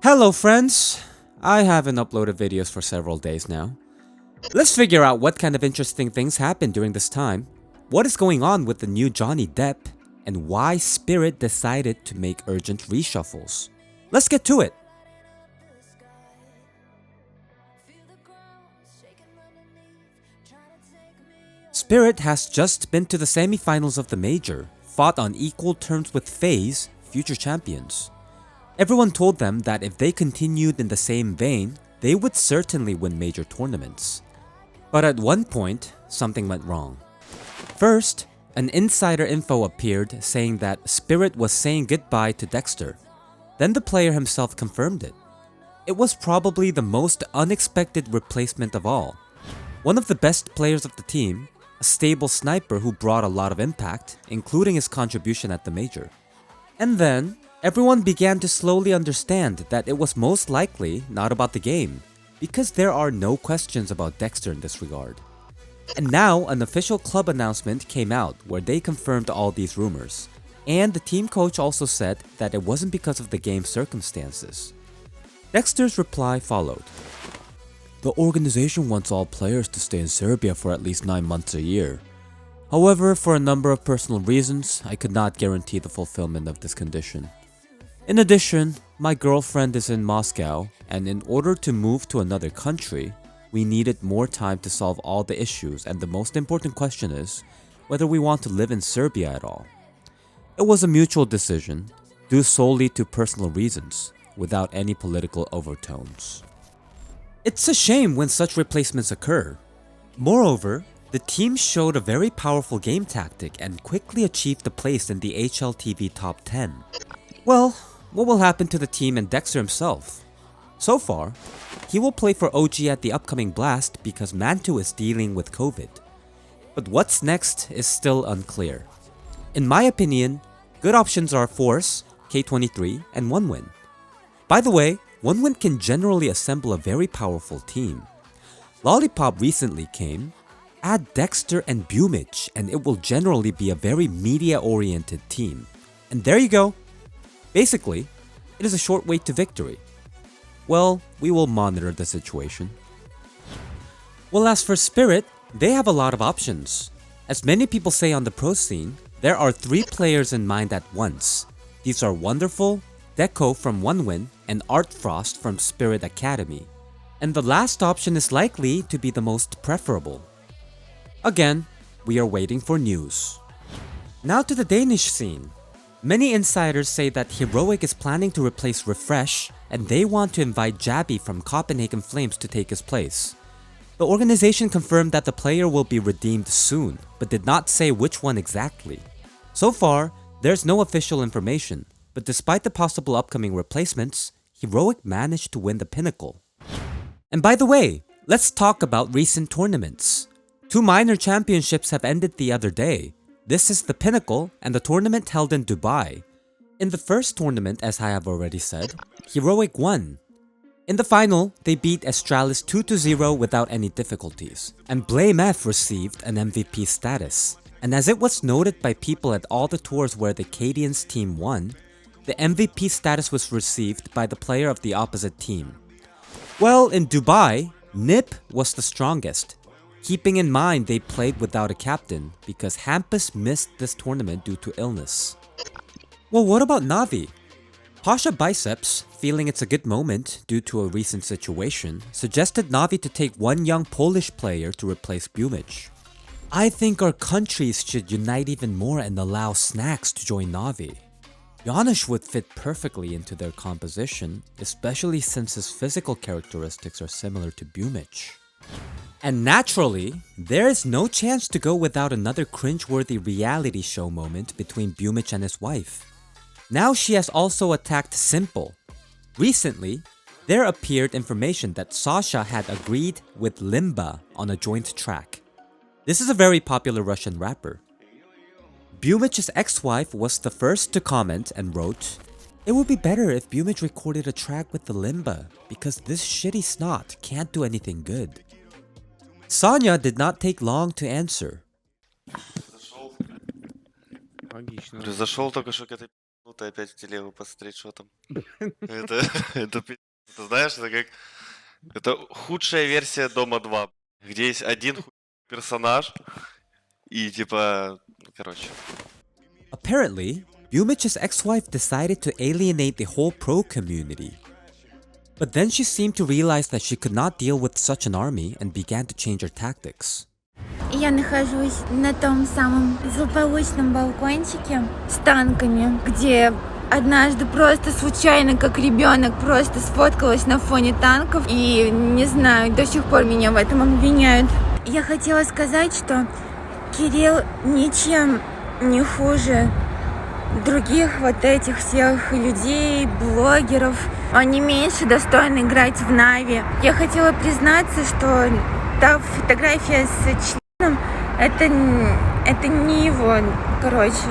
Hello friends! I haven't uploaded videos for several days now. Let's figure out what kind of interesting things happened during this time, what is going on with the new Johnny Depp, and why Spirit decided to make urgent reshuffles. Let's get to it! Spirit has just been to the semifinals of the major, fought on equal terms with FaZe, future champions. Everyone told them that if they continued in the same vein, they would certainly win major tournaments. But at one point, something went wrong. First, an insider info appeared saying that Spirit was saying goodbye to Dexter. Then the player himself confirmed it. It was probably the most unexpected replacement of all. One of the best players of the team, a stable sniper who brought a lot of impact, including his contribution at the major. And then, everyone began to slowly understand that it was most likely not about the game, because there are no questions about Dexter in this regard. And now an official club announcement came out where they confirmed all these rumors, and the team coach also said that it wasn't because of the game's circumstances. Dexter's reply followed. The organization wants all players to stay in Serbia for at least 9 months a year. However, for a number of personal reasons, I could not guarantee the fulfillment of this condition. In addition, my girlfriend is in Moscow, and in order to move to another country, we needed more time to solve all the issues, and the most important question is whether we want to live in Serbia at all. It was a mutual decision, due solely to personal reasons, without any political overtones. It's a shame when such replacements occur. Moreover, the team showed a very powerful game tactic and quickly achieved a place in the HLTV top 10. Well, what will happen to the team and Dexter himself? So far, he will play for OG at the upcoming Blast because Mantu is dealing with COVID. But what's next is still unclear. In my opinion, good options are Force, K23, and OneWin. By the way, OneWin can generally assemble a very powerful team. Lollipop recently came. Add Dexter and Boombl4'S and it will generally be a very media-oriented team. And there you go. Basically, it is a short way to victory. Well, we will monitor the situation. Well, as for Spirit, they have a lot of options. As many people say on the pro scene, there are 3 players in mind at once. These are Wonderful, Deco from OneWin, and Art Frost from Spirit Academy. And the last option is likely to be the most preferable. Again, we are waiting for news. Now to the Danish scene. Many insiders say that Heroic is planning to replace Refresh, and they want to invite Jabby from Copenhagen Flames to take his place. The organization confirmed that the player will be redeemed soon, but did not say which one exactly. So far, there's no official information, but despite the possible upcoming replacements, Heroic managed to win the pinnacle. And by the way, let's talk about recent tournaments. 2 minor championships have ended the other day. This is the Pinnacle and the tournament held in Dubai. In the first tournament, as I have already said, Heroic won. In the final, they beat Astralis 2-0 without any difficulties, and Boombl4'S received an MVP status. And as it was noted by people at all the tours where the Cadians team won, the MVP status was received by the player of the opposite team. Well, in Dubai, Nip was the strongest. Keeping in mind they played without a captain because Hampus missed this tournament due to illness. Well, what about Navi? Pasha Biceps, feeling it's a good moment due to a recent situation, suggested Navi to take one young Polish player to replace Boombl4'S. I think our countries should unite even more and allow Snacks to join Navi. Janusz would fit perfectly into their composition, especially since his physical characteristics are similar to Boombl4'S. And naturally, there is no chance to go without another cringeworthy reality show moment between Boombl4'S and his wife. Now she has also attacked Simple. Recently, there appeared information that Sasha had agreed with Limba on a joint track. This is a very popular Russian rapper. Boombl4'S' ex-wife was the first to comment and wrote, "It would be better if Boombl4'S recorded a track with the Limba, because this shitty snot can't do anything good." Sonya did not take long to answer. Произошел только что к этой Ты опять в телегу посмотреть, что там. Это ты знаешь, это как... Это худшая версия Дома 2, где есть один персонаж, и типа... Короче. Apparently, Boombl4'S ex-wife decided to alienate the whole pro community. But then she seemed to realize that she could not deal with such an army and began to change her tactics. Я нахожусь на том самом злополучном балкончике с танками, где однажды просто случайно, как ребенок, просто сфоткалась на фоне танков. И не знаю, до сих пор меня в этом обвиняют. Я хотела сказать, что Кирилл ничем не хуже других вот этих всех людей, блогеров. Они меньше достойны играть в Нави. Я хотела признаться, что та фотография с членом, это не его, короче.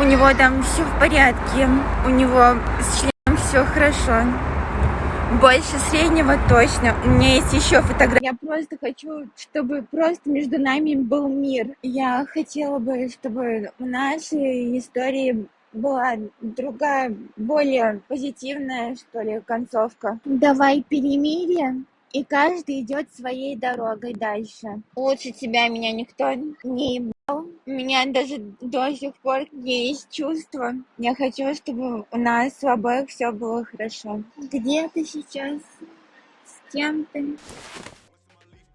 У него там все в порядке, у него с членом все хорошо. Больше среднего точно. У меня есть еще фотография. Я просто хочу, чтобы просто между нами был мир. Я хотела бы, чтобы в нашей истории была другая, более позитивная, что ли, концовка. Давай перемирие, и каждый идет своей дорогой дальше. Лучше тебя меня никто не ебал. У меня даже до сих пор есть чувства. Я хочу, чтобы у нас у обоих все было хорошо. Где ты сейчас? С кем ты?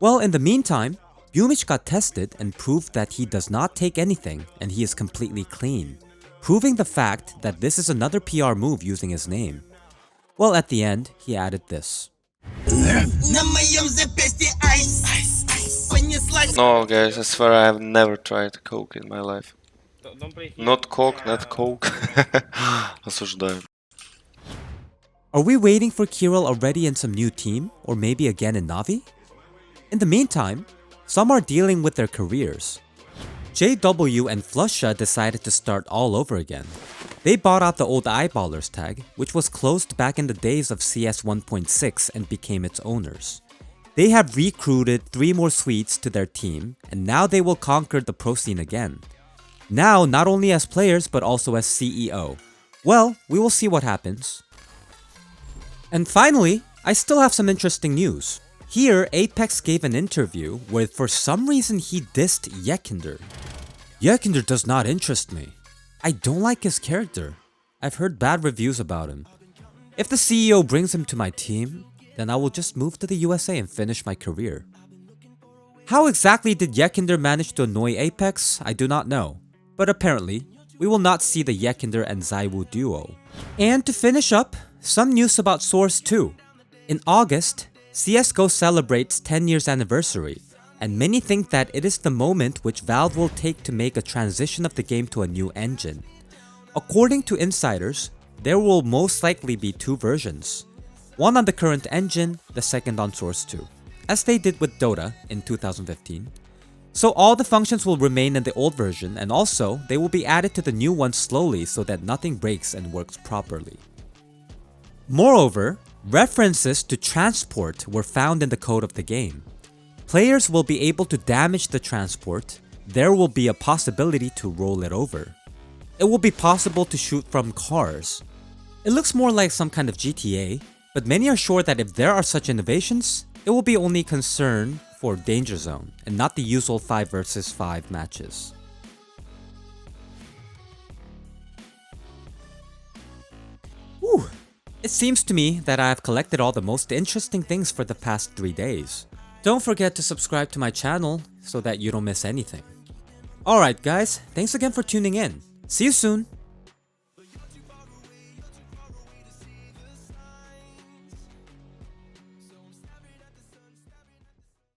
Well, in the meantime, Boombl4'S got tested and proved that he does not take anything and he is completely clean, proving the fact that this is another PR move using his name. Well, at the end, he added this. No, guys, I swear I have never tried coke in my life. Not coke, not coke. Осуждаю. Are we waiting for Kirill already in some new team, or maybe again in Navi? In the meantime, some are dealing with their careers. JW and Flusha decided to start all over again. They bought out the old Eyeballers tag, which was closed back in the days of CS 1.6 and became its owners. They have recruited 3 more Swedes to their team, and now they will conquer the pro scene again. Now, not only as players, but also as CEO. Well, we will see what happens. And finally, I still have some interesting news. Here, Apex gave an interview where for some reason he dissed Yekindar. Yekindar does not interest me. I don't like his character. I've heard bad reviews about him. If the CEO brings him to my team, then I will just move to the USA and finish my career. How exactly did Yekindar manage to annoy Apex? I do not know. But apparently, we will not see the Yekindar and Zaiwu duo. And to finish up, some news about Source 2. In August, CSGO celebrates 10 years anniversary, and many think that it is the moment which Valve will take to make a transition of the game to a new engine. According to insiders, there will most likely be 2 versions. One on the current engine, the second on Source 2, as they did with Dota in 2015. So all the functions will remain in the old version, and also they will be added to the new one slowly so that nothing breaks and works properly. Moreover, references to transport were found in the code of the game. Players will be able to damage the transport. There will be a possibility to roll it over. It will be possible to shoot from cars. It looks more like some kind of GTA, but many are sure that if there are such innovations, it will be only concern for Danger Zone and not the usual 5 versus 5 matches. Whew. It seems to me that I have collected all the most interesting things for the past 3 days. Don't forget to subscribe to my channel so that you don't miss anything. Alright guys, thanks again for tuning in. See you soon!